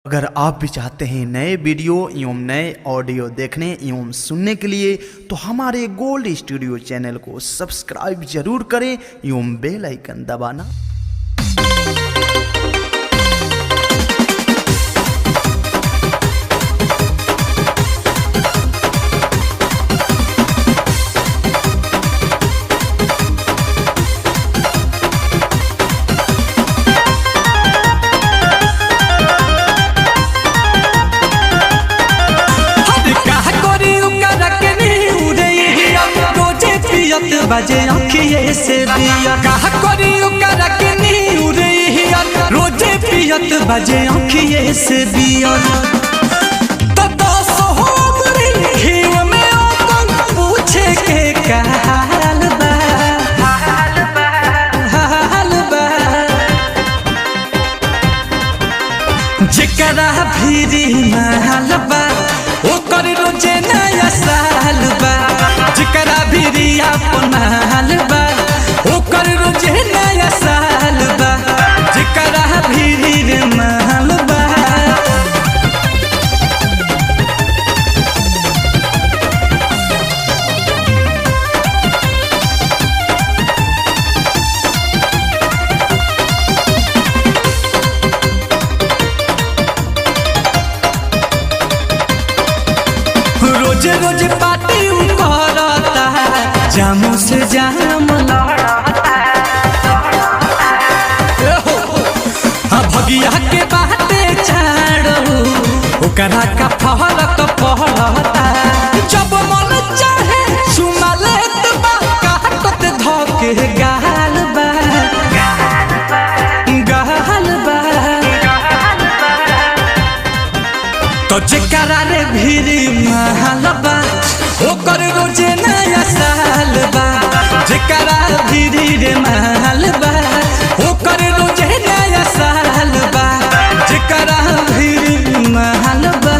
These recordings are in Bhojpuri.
अगर आप भी चाहते हैं नए वीडियो एवं नए ऑडियो देखने एवं सुनने के लिए तो हमारे गोल्ड स्टूडियो चैनल को सब्सक्राइब जरूर करें एवं बेल आइकन दबाना। बजे अखिए से दिया कहा करी ओकरा के नीर रोजे पियत बजे अखिए से दिया तो 10 हो गई घीव में ओकन पूछे के का हाल बा जेकरा भीरी महल बा ओकर रोजे नया साल बा जेकरा भीरी अपन हाल बा ओकर रोजे नया साल बा जेकरा भीरी महल बा। रोजे रोजे पार्टी करता जामू से जाम लड़ता भगिया के बाते छाड़ो ओकरा का फरक पड़ता जब मन चाहे सुना लेत बा काटत धके गाल बा तो जेकरा रे भीरी महल बा ओकर रोजे नया साल बा जेकरा भीरी रे महल बा ओकर रोजे नया साल बा जेकरा भीरी महल बा।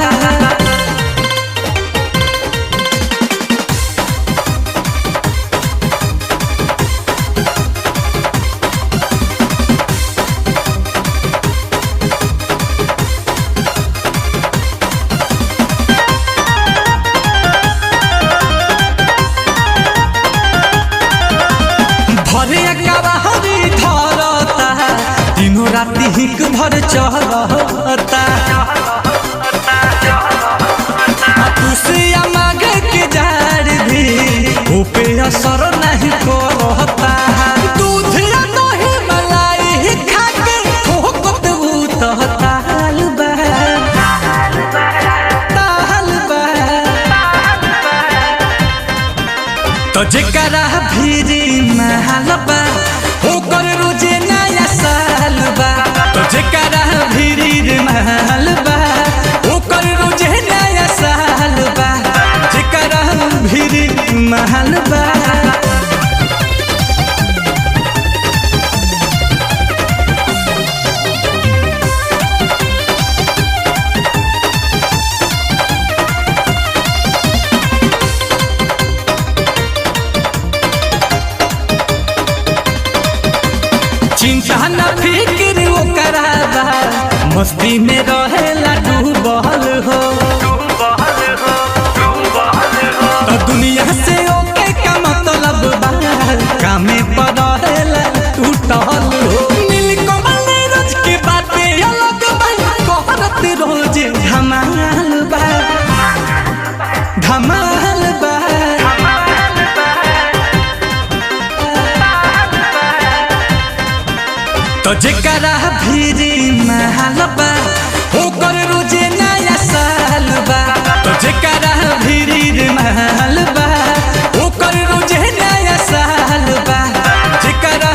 तीनों राती हिक भर चलता तुसिया मांगे के जार भी ऊपे असर नहीं करता दूध दही मलाई खा के ठोकत ताल बा तो जेकरा भीरी महल बा ओकर रोजे नया साल बा तो जेकरा भीरी रे महल बा ओकर रोजे नया साल बा जेकरा भीरी महल बा। चिंता न फिक्र ओकरा बा मस्ती में रहेला डूबल हो तो दुनिया से ओके का मतलब बा कामे पर रहेला टूटल हो नीलकमल रोज के बातें अलग बा कहरत रोज धमाल बा धमाल बा तो जेकरा भीरी महल बा ओकर रोजे नया साल बा तो जेकरा भीरी रे महल बा ओकर रोजे नया साल बा जेकरा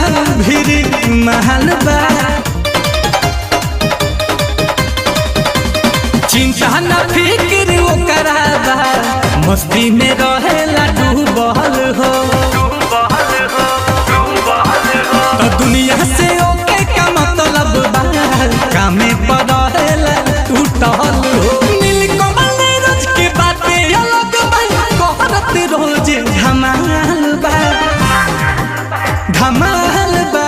भीरी महल बा। चिंता न फिक्र ओकरा बा मस्ती में रहेला डूबल हो तो दुनिया से मतलब बा कामे पर रहेला टूटल हो नीलकमल रोज के बातें अलग बा कहरत रोज धमाल बा धमाल बा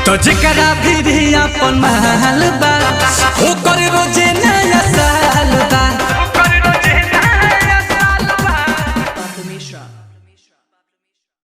तो जेकरा भी अपन महल बा